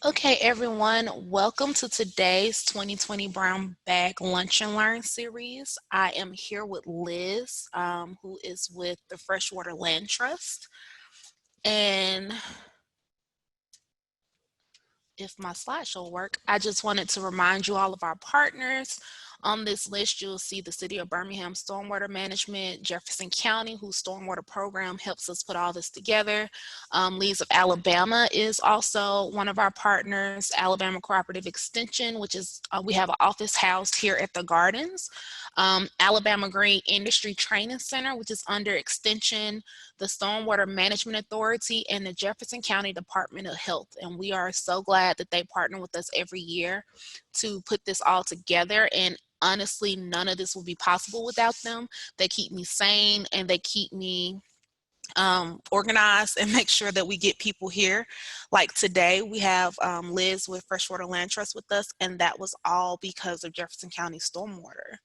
Okay, everyone, welcome to today's 2020 Brown Bag Lunch and Learn series. I am here with Liz, who is with the Freshwater Land Trust. And if my slideshow will work, I just wanted to remind you all of our partners. On this list, you'll see the City of Birmingham Stormwater Management, Jefferson County, whose stormwater program helps us put all this together. Leeds of Alabama is also one of our partners. Alabama Cooperative Extension, which is, we have an office housed here at the Gardens. Alabama Green Industry Training Center, which is under Extension, the Stormwater Management Authority, and the Jefferson County Department of Health. And we are so glad that they partner with us every year to put this all together. And honestly, none of this would be possible without them. They keep me sane and they keep me organized and make sure that we get people here. Like today, we have Liz with Freshwater Land Trust with us, and that was all because of Jefferson County Stormwater.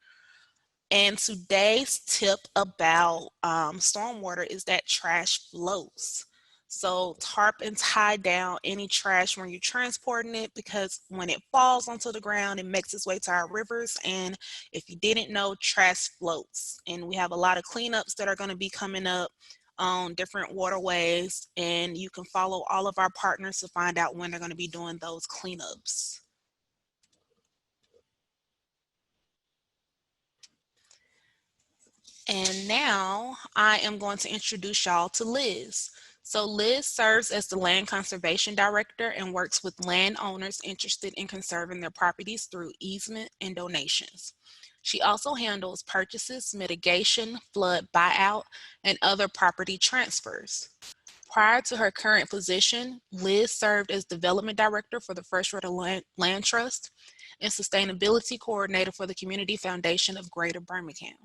And today's tip about stormwater is that trash floats. So tarp and tie down any trash when you're transporting it, because when it falls onto the ground, it makes its way to our rivers. And if you didn't know, trash floats. And we have a lot of cleanups that are going to be coming up on different waterways. And you can follow all of our partners to find out when they're going to be doing those cleanups. And now I am going to introduce y'all to Liz. So Liz serves as the Land Conservation Director and works with landowners interested in conserving their properties through easement and donations. She also handles purchases, mitigation, flood buyout, and other property transfers. Prior to her current position, Liz served as Development Director for the Freshwater Land Trust and Sustainability Coordinator for the Community Foundation of Greater Birmingham.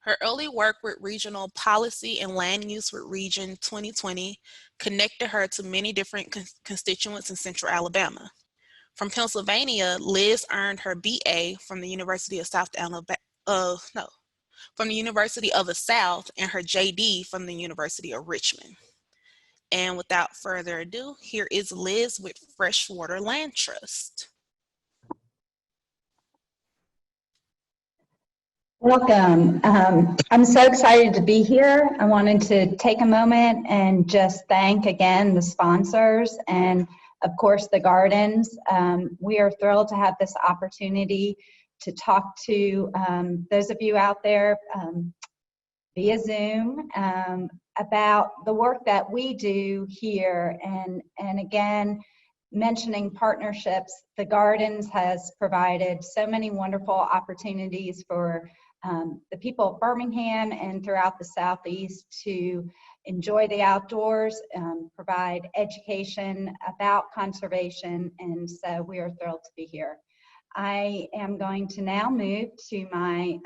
Her early work with regional policy and land use with Region 2020 connected her to many different constituents in Central Alabama. From Pennsylvania, Liz earned her BA from the University of from the University of the South, and her JD from the University of Richmond. And without further ado, here is Liz with Freshwater Land Trust. Welcome. I'm so excited to be here. I wanted to take a moment and just thank again the sponsors and of course the Gardens. We are thrilled to have this opportunity to talk to those of you out there via Zoom about the work that we do here. And again, mentioning partnerships, the Gardens has provided so many wonderful opportunities for the people of Birmingham and throughout the Southeast to enjoy the outdoors, provide education about conservation, and so we are thrilled to be here. I am going to now move to my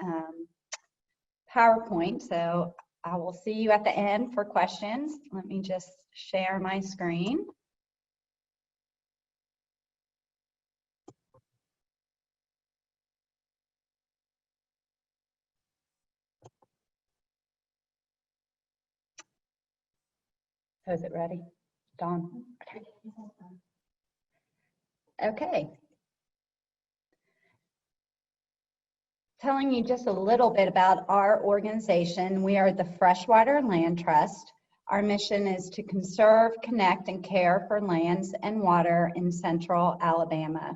PowerPoint, so I will see you at the end for questions. Let me just share my screen. So is it ready? Dawn? Okay. Telling you just a little bit about our organization. We are the Freshwater Land Trust. Our mission is to conserve, connect, and care for lands and water in Central Alabama.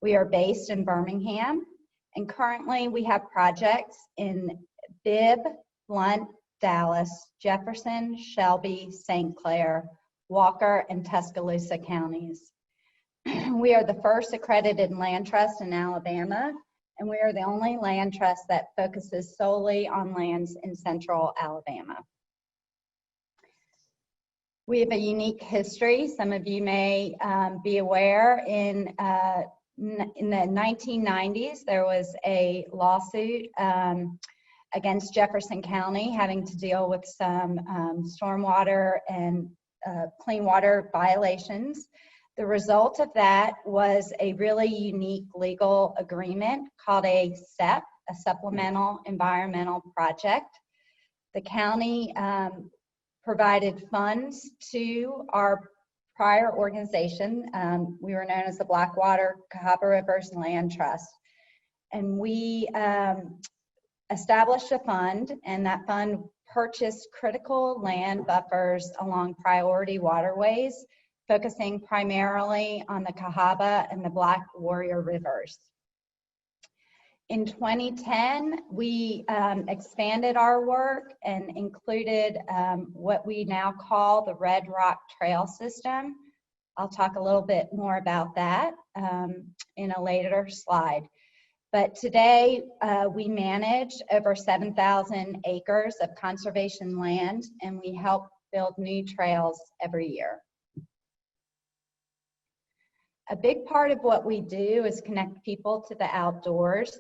We are based in Birmingham, and currently we have projects in Bibb, Blount, Dallas, Jefferson, Shelby, St. Clair, Walker, and Tuscaloosa counties. We are the first accredited land trust in Alabama, and we are the only land trust that focuses solely on lands in Central Alabama. We have a unique history. Some of you may be aware in the 1990s, there was a lawsuit against Jefferson County having to deal with some stormwater and clean water violations. The result of that was a really unique legal agreement called a SEP, a Supplemental Environmental Project. The county provided funds to our prior organization, we were known as the Blackwater Cooperative Land Trust. And we established a fund, and that fund purchased critical land buffers along priority waterways, focusing primarily on the Cahaba and the Black Warrior rivers. In 2010, we expanded our work and included what we now call the Red Rock Trail System. I'll talk a little bit more about that in a later slide. But today, we manage over 7,000 acres of conservation land, and we help build new trails every year. A big part of what we do is connect people to the outdoors.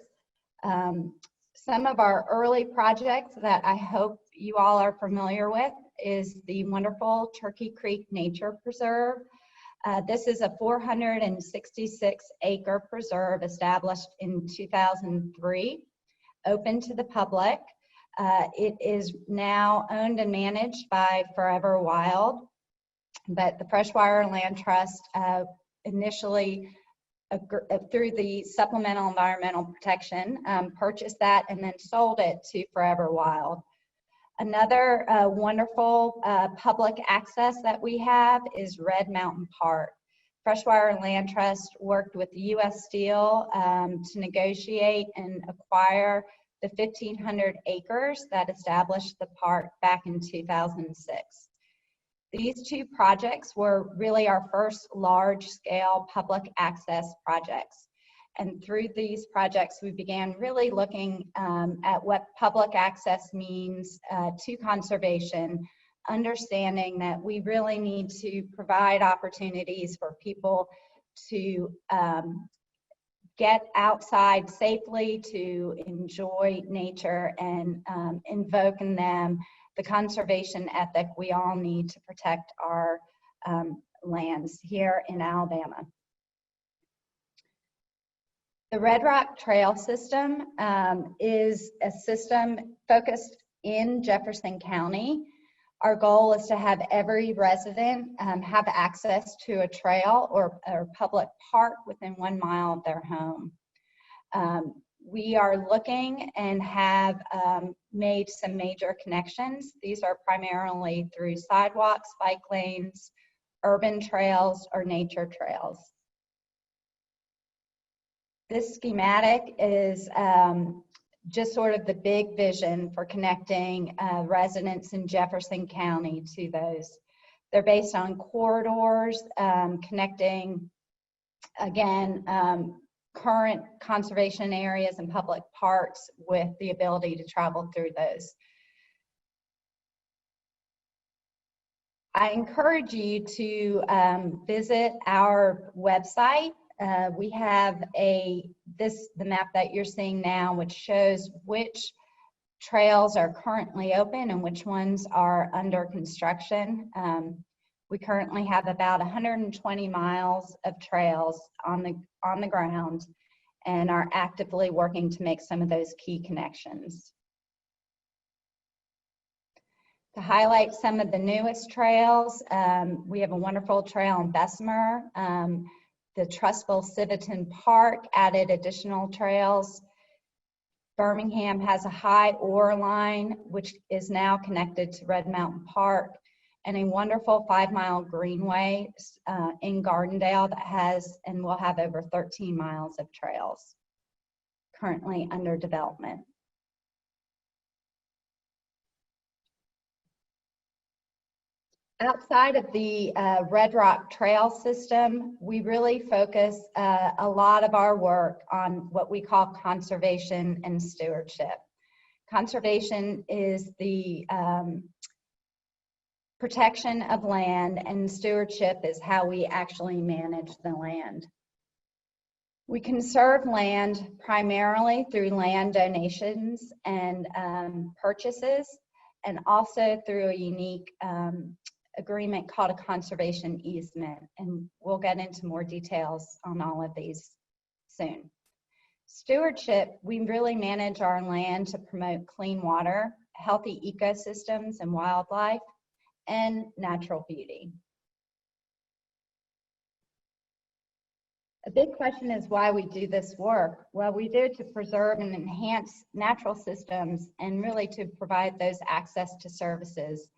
Some of our early projects that I hope you all are familiar with is the wonderful Turkey Creek Nature Preserve. This is a 466 acre preserve established in 2003, open to the public. It is now owned and managed by Forever Wild, but the Freshwater Land Trust initially, through the Supplemental Environmental Protection, purchased that and then sold it to Forever Wild. Another wonderful public access that we have is Red Mountain Park. Freshwater Land Trust worked with U.S. Steel to negotiate and acquire the 1,500 acres that established the park back in 2006. These two projects were really our first large-scale public access projects. And through these projects, we began really looking at what public access means to conservation, understanding that we really need to provide opportunities for people to get outside safely, to enjoy nature, and invoke in them the conservation ethic we all need to protect our lands here in Alabama. The Red Rock Trail System is a system focused in Jefferson County. Our goal is to have every resident have access to a trail or public park within 1 mile of their home. We are looking and have made some major connections. These are primarily through sidewalks, bike lanes, urban trails, or nature trails. This schematic is just sort of the big vision for connecting residents in Jefferson County to those. They're based on corridors, connecting, again, current conservation areas and public parks with the ability to travel through those. I encourage you to visit our website. We have the map that you're seeing now, which shows which trails are currently open and which ones are under construction. We currently have about 120 miles of trails on the ground and are actively working to make some of those key connections. To highlight some of the newest trails, we have a wonderful trail in Bessemer. The Trustful Civitan Park added additional trails. Birmingham has a high ore line, which is now connected to Red Mountain Park, and a wonderful 5-mile greenway in Gardendale that has and will have over 13 miles of trails currently under development. Outside of the Red Rock Trail System, we really focus a lot of our work on what we call conservation and stewardship. Conservation is the protection of land, and stewardship is how we actually manage the land. We conserve land primarily through land donations and purchases, and also through a unique agreement called a conservation easement, and we'll get into more details on all of these soon. Stewardship, we really manage our land to promote clean water, healthy ecosystems and wildlife, and natural beauty. A big question is why we do this work. Well, we do it to preserve and enhance natural systems and really to provide those access to services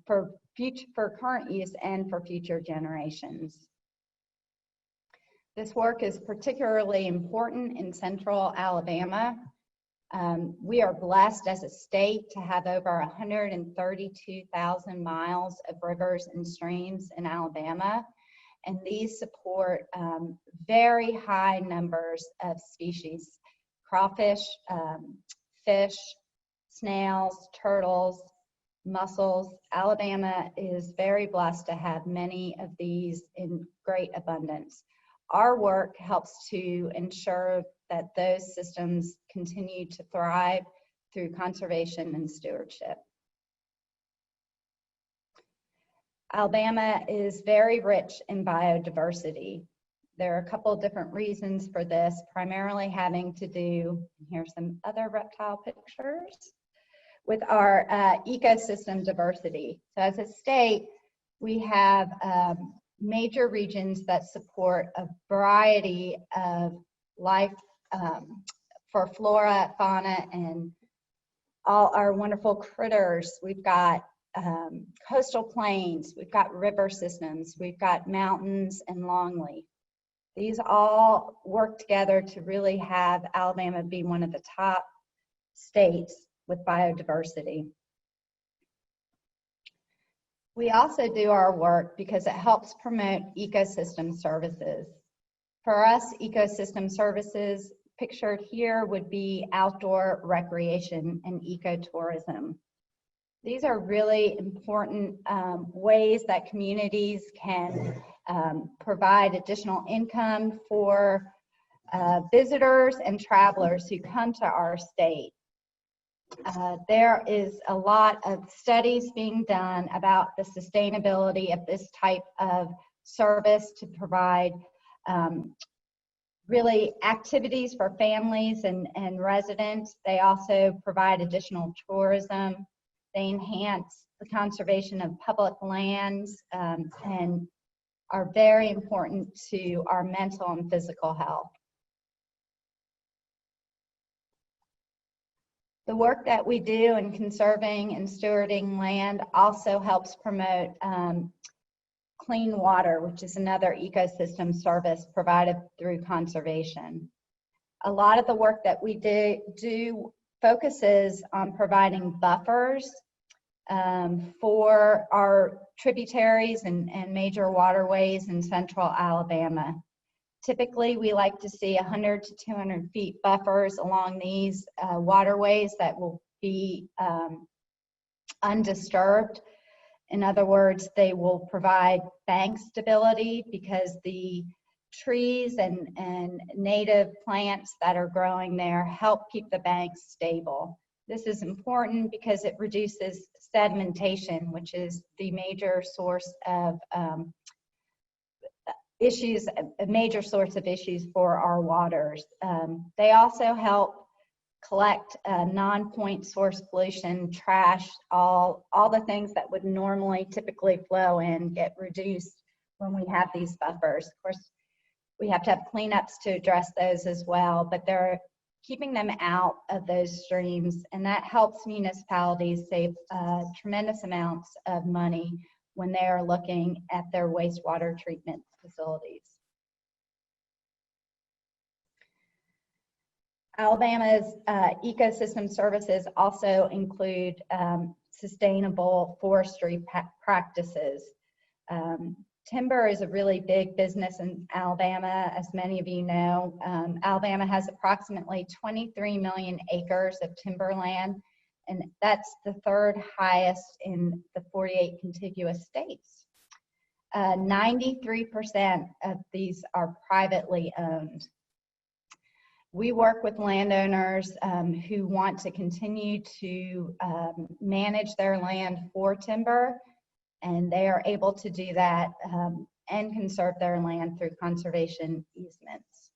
for current use and for future generations. This work is particularly important in central Alabama. We are blessed as a state to have over 132,000 miles of rivers and streams in Alabama, and these support very high numbers of species: crawfish, fish, snails, turtles, mussels. Alabama is very blessed to have many of these in great abundance. Our work helps to ensure that those systems continue to thrive through conservation and stewardship. Alabama is very rich in biodiversity. There are a couple of different reasons for this, primarily having to do, here's some other reptile pictures, with our ecosystem diversity. So as a state, we have major regions that support a variety of life for flora, fauna, and all our wonderful critters. We've got coastal plains, we've got river systems, we've got mountains and longleaf. These all work together to really have Alabama be one of the top states with biodiversity. We also do our work because it helps promote ecosystem services. For us, ecosystem services pictured here would be outdoor recreation and ecotourism. These are really important ways that communities can provide additional income for visitors and travelers who come to our state. There is a lot of studies being done about the sustainability of this type of service to provide really activities for families and residents. They also provide additional tourism. They enhance the conservation of public lands and are very important to our mental and physical health. The work that we do in conserving and stewarding land also helps promote clean water, which is another ecosystem service provided through conservation. A lot of the work that we do focuses on providing buffers for our tributaries and major waterways in central Alabama. Typically, we like to see 100 to 200 feet buffers along these waterways that will be undisturbed. In other words, they will provide bank stability because the trees and native plants that are growing there help keep the banks stable. This is important because it reduces sedimentation, which is the major source of issues, a major source of issues for our waters. They also help collect non-point source pollution, trash, all the things that would normally typically flow in get reduced when we have these buffers. Of course, we have to have cleanups to address those as well, but they're keeping them out of those streams, and that helps municipalities save tremendous amounts of money when they are looking at their wastewater treatment facilities. Alabama's ecosystem services also include sustainable forestry practices. Timber is a really big business in Alabama, as many of you know. Alabama has approximately 23 million acres of timberland, and that's the third highest in the 48 contiguous states. 93% of these are privately owned. We work with landowners who want to continue to manage their land for timber, and they are able to do that and conserve their land through conservation easements.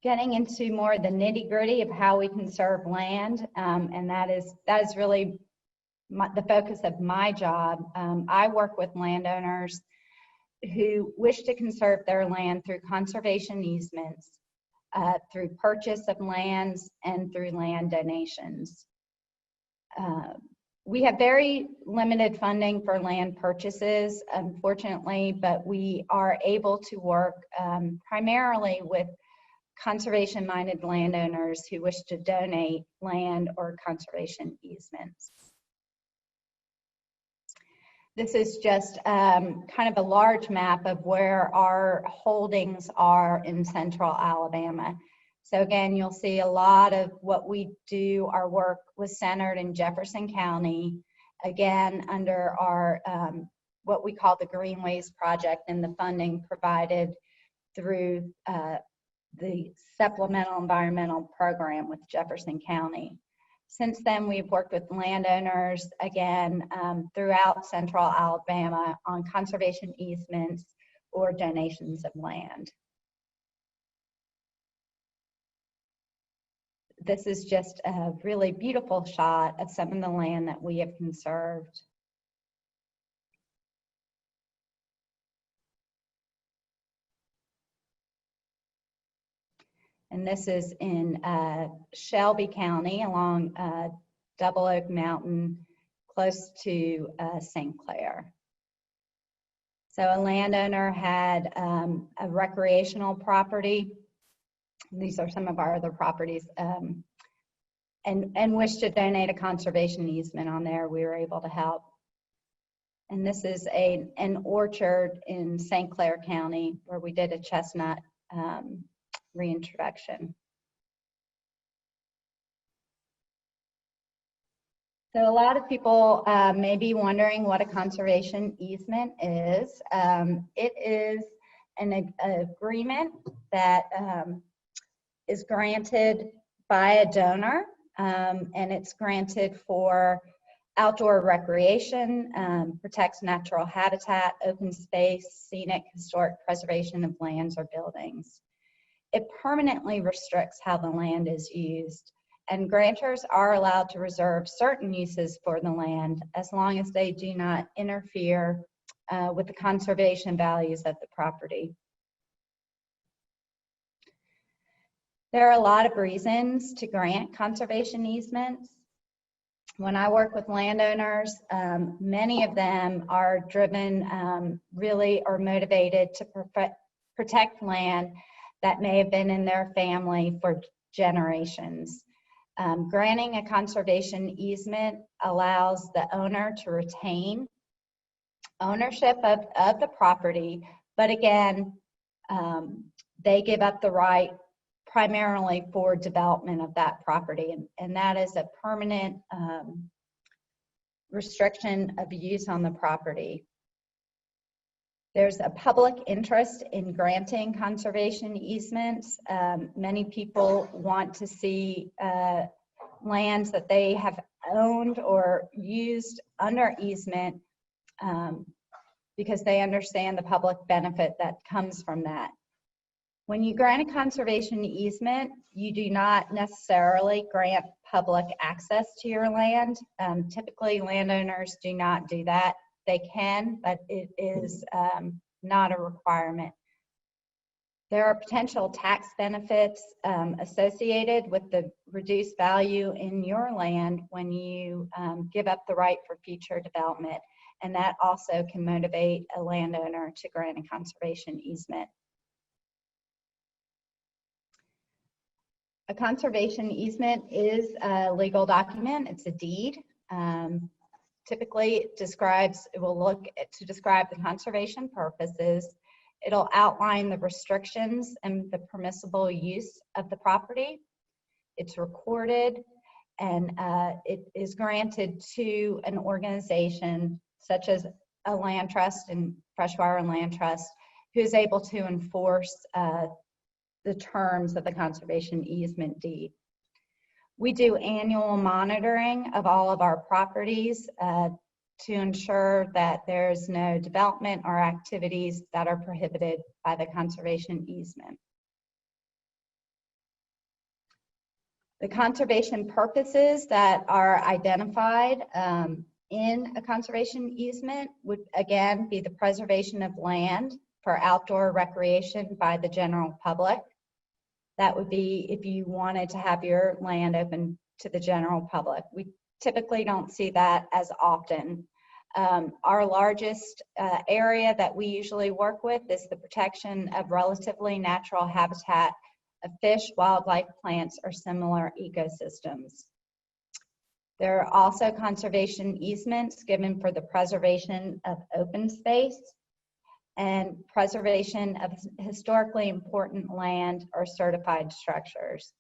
Getting into more the nitty-gritty of how we conserve land, and that is really the focus of my job. I work with landowners who wish to conserve their land through conservation easements, through purchase of lands, and through land donations. We have very limited funding for land purchases, unfortunately, but we are able to work primarily with conservation-minded landowners who wish to donate land or conservation easements. This is just kind of a large map of where our holdings are in central Alabama. So again, you'll see a lot of what we do, our work was centered in Jefferson County, again, under our, what we call the Greenways Project and the funding provided through the Supplemental Environmental Program with Jefferson County. Since then, we've worked with landowners, again, throughout central Alabama on conservation easements or donations of land. This is just a really beautiful shot of some of the land that we have conserved. And this is in Shelby County along Double Oak Mountain, close to St. Clair. So a landowner had a recreational property. These are some of our other properties, and wished to donate a conservation easement on there. We were able to help. And this is an orchard in St. Clair County where we did a chestnut reintroduction. So a lot of people may be wondering what a conservation easement is. It is an agreement that is granted by a donor, and it's granted for outdoor recreation, protects natural habitat, open space, scenic, historic preservation of lands or buildings. It permanently restricts how the land is used, and grantors are allowed to reserve certain uses for the land as long as they do not interfere with the conservation values of the property. There are a lot of reasons to grant conservation easements. When I work with landowners, many of them are driven really or motivated to protect land that may have been in their family for generations. Granting a conservation easement allows the owner to retain ownership of the property, but again, they give up the right primarily for development of that property, and that is a permanent restriction of use on the property. There's a public interest in granting conservation easements. Many people want to see lands that they have owned or used under easement because they understand the public benefit that comes from that. When you grant a conservation easement, you do not necessarily grant public access to your land. Typically, landowners do not do that. They can, but it is not a requirement. There are potential tax benefits associated with the reduced value in your land when you give up the right for future development, and that also can motivate a landowner to grant a conservation easement. A conservation easement is a legal document. It's a deed. Typically, it will look to describe the conservation purposes. It'll outline the restrictions and the permissible use of the property. It's recorded, and it is granted to an organization such as a land trust and Freshwater Land Trust, who is able to enforce the terms of the conservation easement deed. We do annual monitoring of all of our properties to ensure that there's no development or activities that are prohibited by the conservation easement. The conservation purposes that are identified in a conservation easement would again be the preservation of land for outdoor recreation by the general public. That would be if you wanted to have your land open to the general public. We typically don't see that as often. Our largest area that we usually work with is the protection of relatively natural habitat of fish, wildlife, plants, or similar ecosystems. There are also conservation easements given for the preservation of open space and preservation of historically important land or certified structures.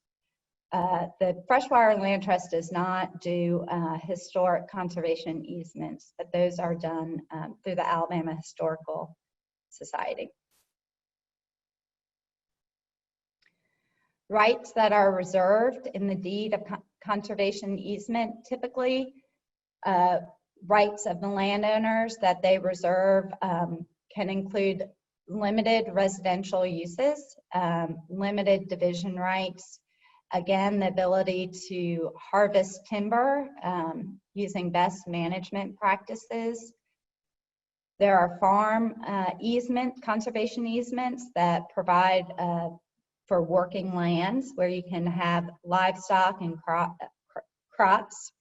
The Freshwater Land Trust does not do historic conservation easements, but those are done through the Alabama Historical Society. Rights that are reserved in the deed of conservation easement, typically rights of the landowners that they reserve can include limited residential uses, limited division rights, again, the ability to harvest timber using best management practices. There are farm conservation easements that provide for working lands where you can have livestock and crops.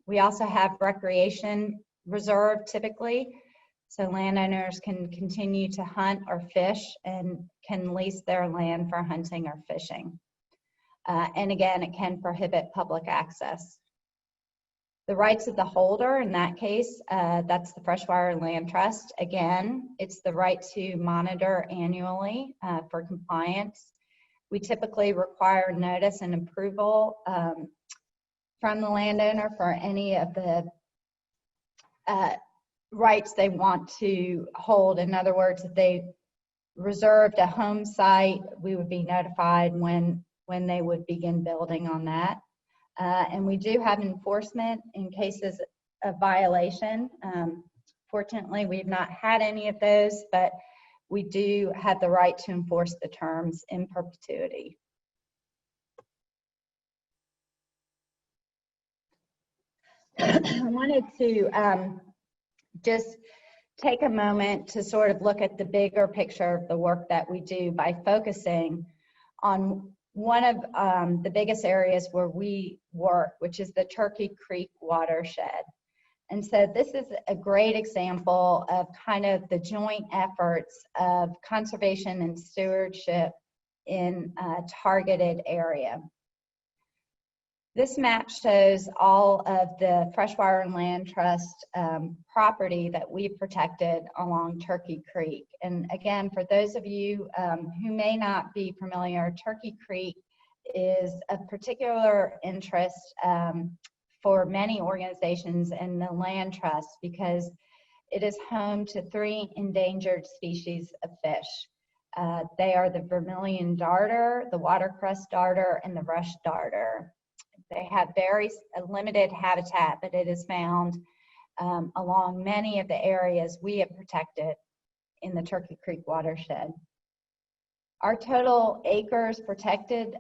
We also have recreation reserve typically, so landowners can continue to hunt or fish and can lease their land for hunting or fishing. And again, it can prohibit public access. The rights of the holder, in that case, that's the Freshwater Land Trust. Again, it's the right to monitor annually for compliance. We typically require notice and approval from the landowner for any of the rights they want to hold. In other words, if they reserved a home site, we would be notified when they would begin building on that. And we do have enforcement in cases of violation. Fortunately, we've not had any of those, but we do have the right to enforce the terms in perpetuity. I wanted to just take a moment to sort of look at the bigger picture of the work that we do by focusing on one of the biggest areas where we work, which is the Turkey Creek Watershed. And so this is a great example of kind of the joint efforts of conservation and stewardship in a targeted area. This map shows all of the Freshwater Land Trust property that we've protected along Turkey Creek. And again, for those of you who may not be familiar, Turkey Creek is of particular interest for many organizations in the land trust because it is home to 3 endangered species of fish. They are the vermilion darter, the watercress darter, and the rush darter. They have very limited habitat, but it is found along many of the areas we have protected in the Turkey Creek watershed. Our total acres protected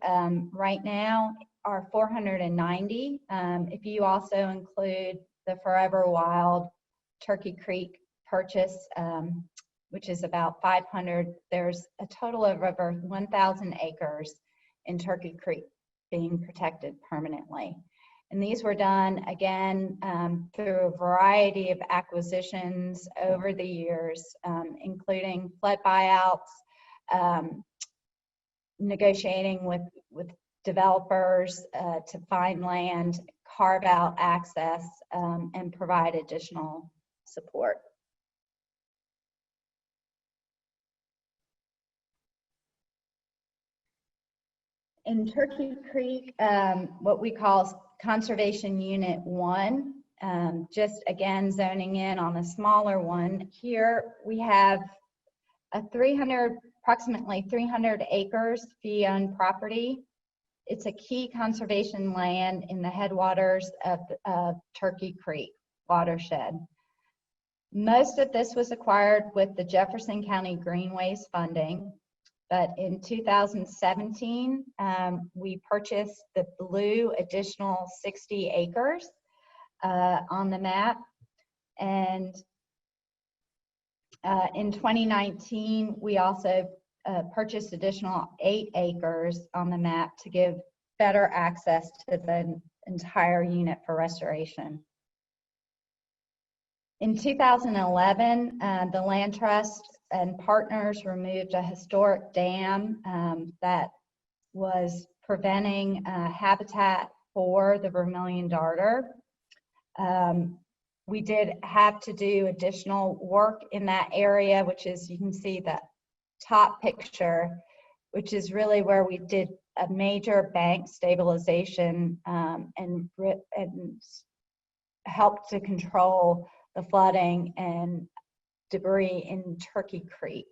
right now are 490. If you also include the Forever Wild Turkey Creek purchase, which is about 500, there's a total of over 1,000 acres in Turkey Creek being protected permanently. And these were done, again, through a variety of acquisitions over the years, including flood buyouts, negotiating with developers to find land, carve out access, and provide additional support. In Turkey Creek, what we call Conservation Unit 1, just again zoning in on a smaller one, here we have a approximately 300 acres fee-owned property. It's a key conservation land in the headwaters of Turkey Creek watershed. Most of this was acquired with the Jefferson County Greenways funding. But in 2017, we purchased the blue additional 60 acres. on the map. And in 2019, we also purchased additional 8 acres on the map to give better access to the entire unit for restoration. In 2011, the Land Trust and partners removed a historic dam that was preventing habitat for the vermilion darter. We did have to do additional work in that area, which is, you can see the top picture, which is really where we did a major bank stabilization and helped to control the flooding and debris in Turkey Creek.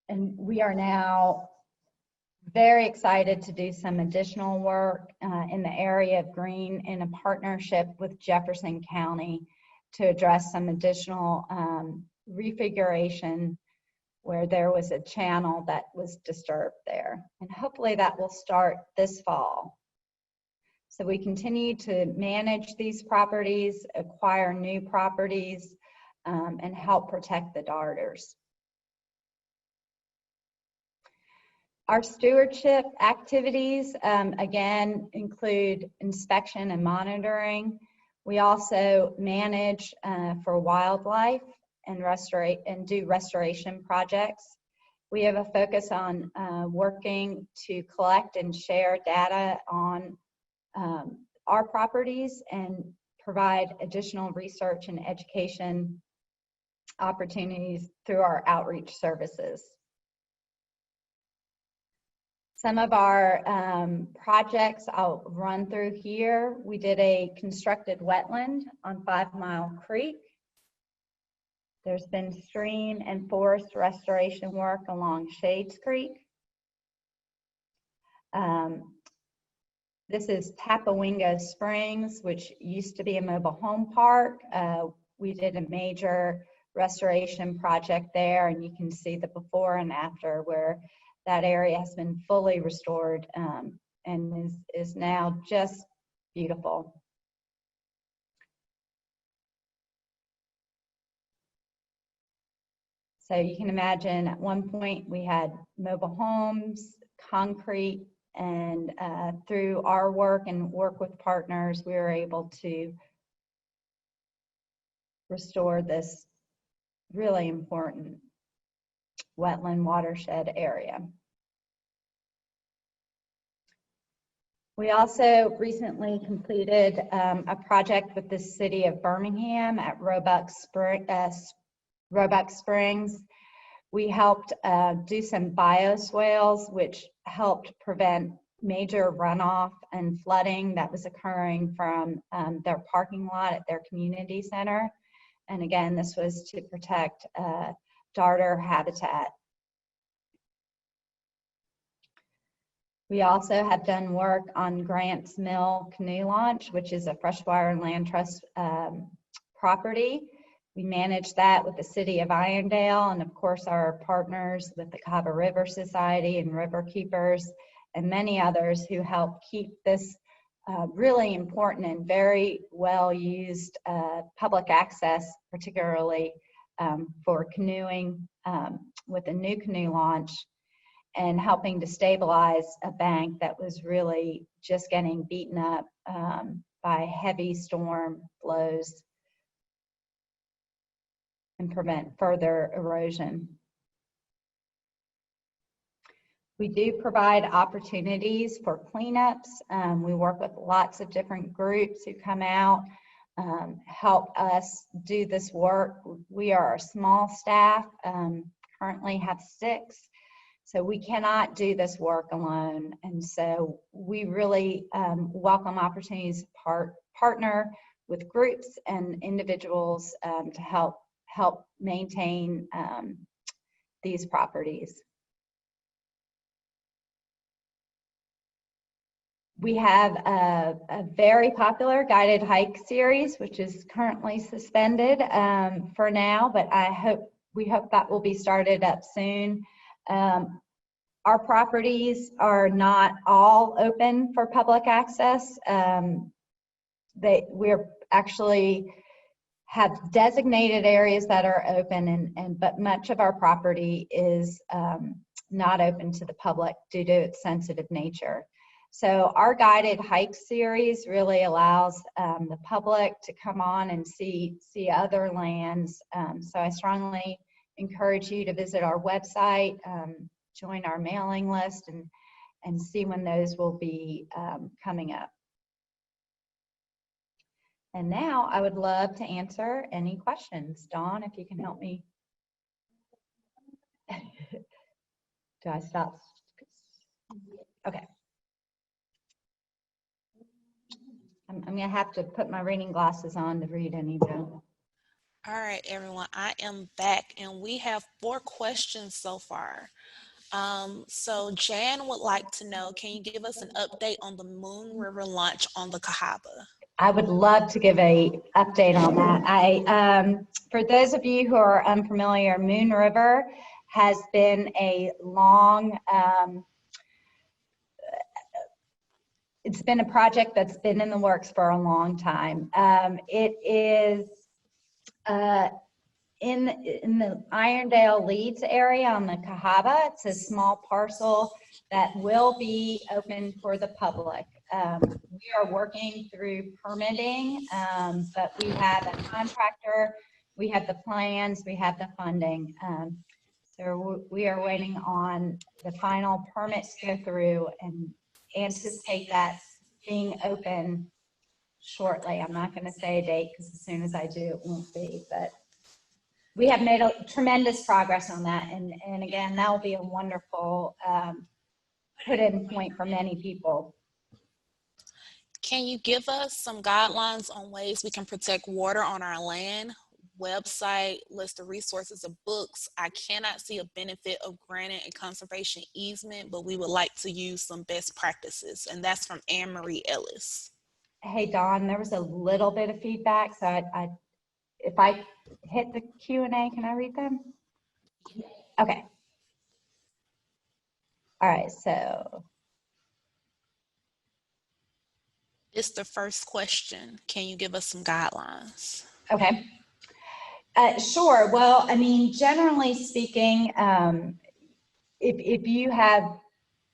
And we are now very excited to do some additional work in the area of green in a partnership with Jefferson County to address some additional refiguration where there was a channel that was disturbed there. And hopefully that will start this fall. So we continue to manage these properties, acquire new properties, and help protect the darters. Our stewardship activities, again, include inspection and monitoring. We also manage for wildlife and do restoration projects. We have a focus on working to collect and share data on our properties and provide additional research and education opportunities through our outreach services. Some of our projects I'll run through here. We did a constructed wetland on 5 Mile Creek. There's been stream and forest restoration work along Shades Creek. This is Topanga Springs, which used to be a mobile home park. We did a major restoration project there, and you can see the before and after where that area has been fully restored and is now just beautiful. So you can imagine at one point we had mobile homes, concrete, and through our work and work with partners, we were able to restore this really important wetland watershed area. We also recently completed a project with the city of Birmingham at Roebuck Springs. We helped do some bioswales, which helped prevent major runoff and flooding that was occurring from their parking lot at their community center. And again, this was to protect darter habitat. We also have done work on Grants Mill Canoe Launch, which is a Freshwater Land Trust property. We manage that with the city of Irondale and of course our partners with the Cava River Society and River Keepers and many others who help keep this really important and very well used public access, particularly for canoeing with a new canoe launch and helping to stabilize a bank that was really just getting beaten up by heavy storm flows and prevent further erosion. We do provide opportunities for cleanups. We work with lots of different groups who come out, help us do this work. We are a small staff, currently have 6, so we cannot do this work alone. And so we really welcome opportunities to partner with groups and individuals to help maintain these properties. We have a very popular guided hike series, which is currently suspended for now, but we hope that will be started up soon. Our properties are not all open for public access. We're actually have designated areas that are open, but much of our property is not open to the public due to its sensitive nature. So our guided hike series really allows the public to come on and see other lands. So I strongly encourage you to visit our website, join our mailing list, and see when those will be coming up. And now I would love to answer any questions. Dawn, if you can help me. Do I stop? Okay. I'm going to have to put my reading glasses on to read any of them. All right, everyone, I am back, and we have 4 questions so far. So Jan would like to know, can you give us an update on the Moon River launch on the Cahaba? I would love to give an update on that. For those of you who are unfamiliar, Moon River has been a long, it's been a project that's been in the works for a long time. It is in the Irondale Leeds area on the Cahaba. It's a small parcel that will be open for the public. We are working through permitting, but we have a contractor, we have the plans, we have the funding. So we are waiting on the final permits to go through and anticipate that being open shortly. I'm not going to say a date because as soon as I do, it won't be, but we have made a tremendous progress on that. And again, that will be a wonderful put-in point for many people. Can you give us some guidelines on ways we can protect water on our land? Website, list of resources of books. I cannot see a benefit of granting a conservation easement, but we would like to use some best practices. And that's from Anne Marie Ellis. Hey, Dawn, there was a little bit of feedback. So if I hit the Q&A, can I read them? Okay. All right, so. It's the first question. Can you give us some guidelines? Okay. Sure. Well, I mean, generally speaking, if you have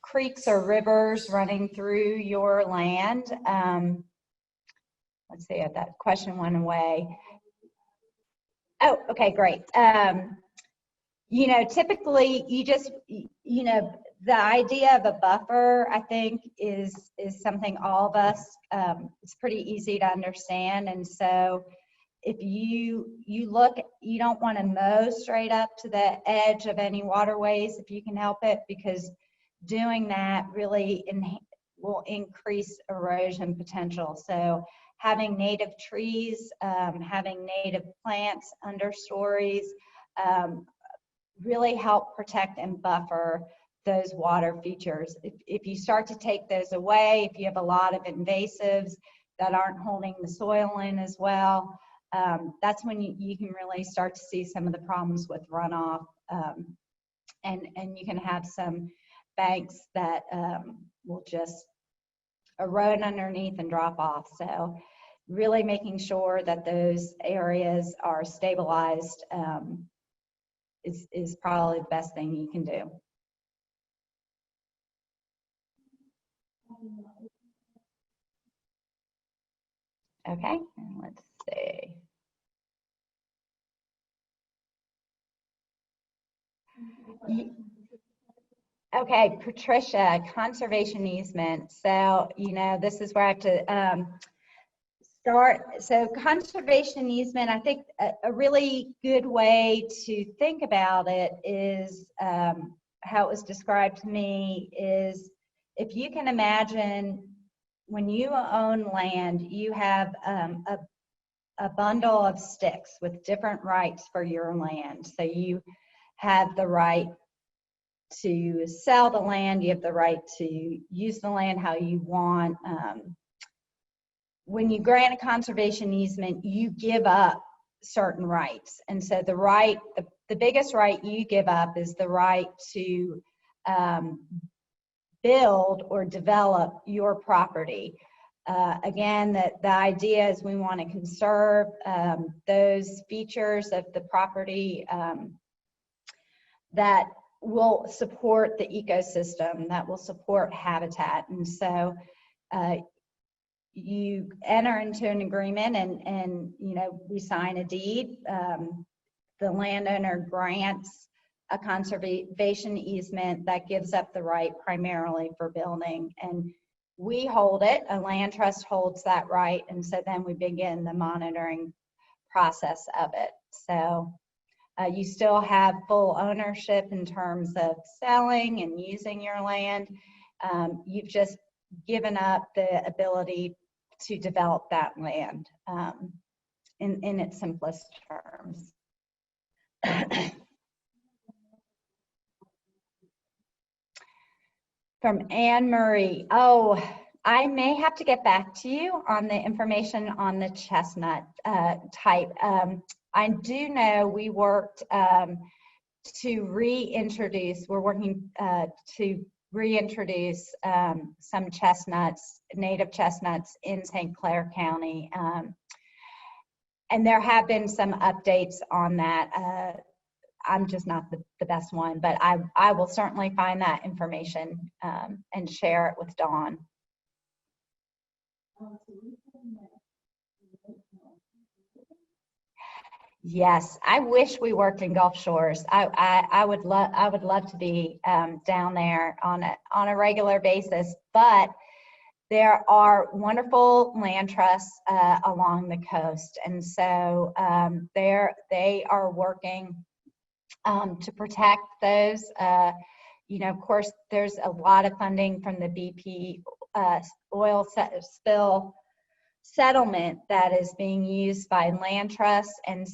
creeks or rivers running through your land, let's see if that question went away. Oh, okay, great. You know, typically you just, you know, the idea of a buffer, I think, is something all of us, it's pretty easy to understand. And so if you look, you don't want to mow straight up to the edge of any waterways if you can help it, because doing that really will increase erosion potential. So having native trees, having native plants, understories, really help protect and buffer those water features. If you start to take those away, if you have a lot of invasives that aren't holding the soil in as well, that's when you can really start to see some of the problems with runoff, and you can have some banks that will just erode underneath and drop off. So really making sure that those areas are stabilized is probably the best thing you can do. Okay, let's see. Okay, Patricia, conservation easement. So, you know, this is where I have to start. So conservation easement, I think a really good way to think about it is how it was described to me is, if you can imagine when you own land, you have a bundle of sticks with different rights for your land. So you have the right to sell the land, you have the right to use the land how you want. When you grant a conservation easement, you give up certain rights. And so the biggest right you give up is the right to build or develop your property. Again, the idea is we want to conserve those features of the property that will support the ecosystem, that will support habitat. And so you enter into an agreement and you know, we sign a deed. The landowner grants a conservation easement that gives up the right primarily for building, and we hold it. A land trust holds that right, and so then we begin the monitoring process of it. So you still have full ownership in terms of selling and using your land. You've just given up the ability to develop that land in its simplest terms. From Anne Marie. Oh, I may have to get back to you on the information on the chestnut type. I do know we worked to reintroduce, we're working to reintroduce some chestnuts, native chestnuts in St. Clair County. And there have been some updates on that. I'm just not the best one, but I will certainly find that information and share it with Dawn. Yes, I wish we worked in Gulf Shores. I would love to be down there on a regular basis, but there are wonderful land trusts along the coast, and so they are working to protect those. You know, of course, there's a lot of funding from the BP oil spill settlement that is being used by land trusts and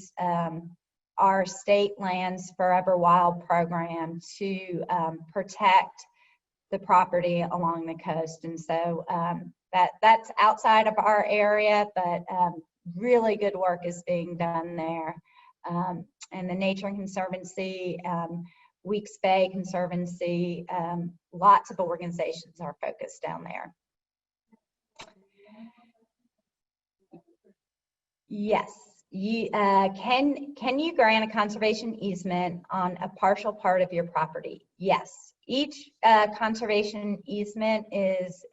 our state lands forever wild program to protect the property along the coast. And so that's outside of our area, but really good work is being done there. And the Nature Conservancy, Weeks Bay Conservancy, lots of organizations are focused down there. Yes, you can you grant a conservation easement on a partial part of your property? Yes, each conservation easement is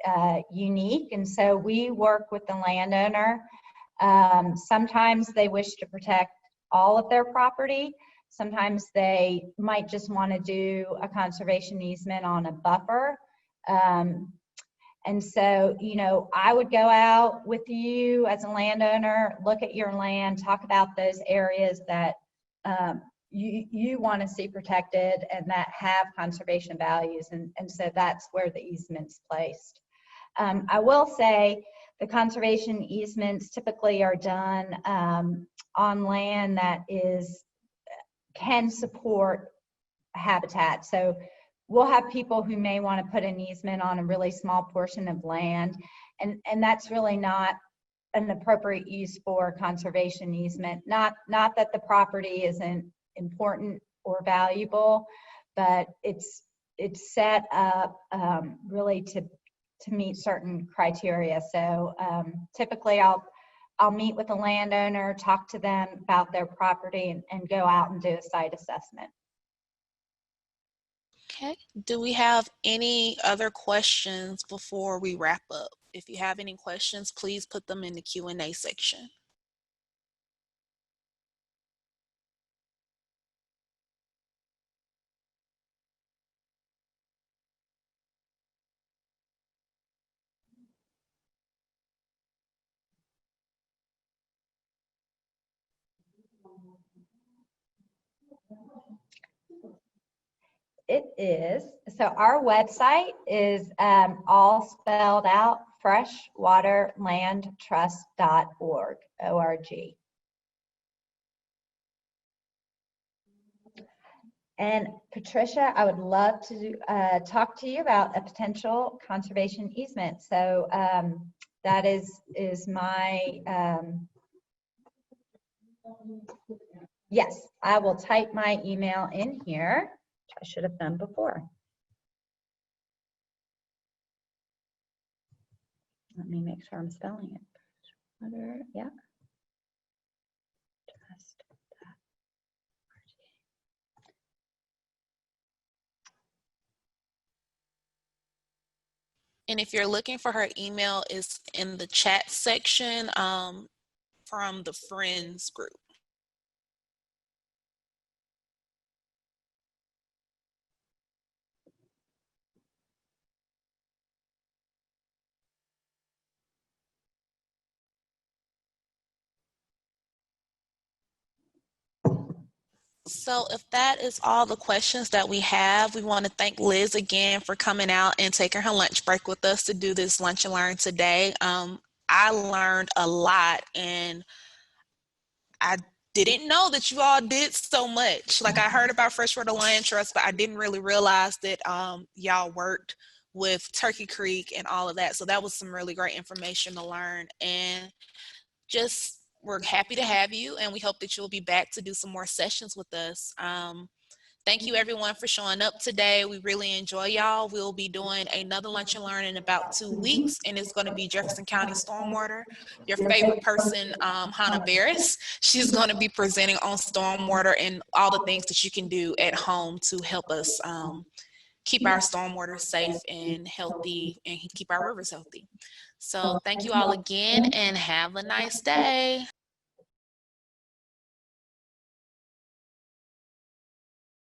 unique, and so we work with the landowner. Sometimes they wish to protect all of their property. Sometimes they might just want to do a conservation easement on a buffer. And so, you know, I would go out with you as a landowner, look at your land, talk about those areas that you want to see protected and that have conservation values. And so that's where the easement's placed. I will say the conservation easements typically are done on land that can support habitat. So we'll have people who may want to put an easement on a really small portion of land, and that's really not an appropriate use for conservation easement. Not that the property isn't important or valuable, but it's set up really to meet certain criteria. So typically I'll meet with a landowner, talk to them about their property, and go out and do a site assessment. Okay, do we have any other questions before we wrap up? If you have any questions, please put them in the Q&A section. It is. So our website is all spelled out, freshwaterlandtrust.org, O-R-G. And Patricia, I would love to talk to you about a potential conservation easement. So that is my, yes, I will type my email in here, which I should have done before. Let me make sure I'm spelling it. Yeah. Trust. And if you're looking for her email, it's in the chat section from the Friends group. So if that is all the questions that we have, we want to thank Liz again for coming out and taking her lunch break with us to do this lunch and learn today. I learned a lot, and I didn't know that you all did so much. Like, I heard about Freshwater Land Trust, but I didn't really realize that y'all worked with Turkey Creek and all of that. So that was some really great information to learn. And just, we're happy to have you, and we hope that you'll be back to do some more sessions with us. Thank you everyone for showing up today. We really enjoy y'all. We'll be doing another lunch and learn in about 2 weeks, and it's going to be Jefferson County Stormwater. Your favorite person, Hannah Barris, she's going to be presenting on stormwater and all the things that you can do at home to help us keep our stormwater safe and healthy and keep our rivers healthy. So thank you all again, and have a nice day.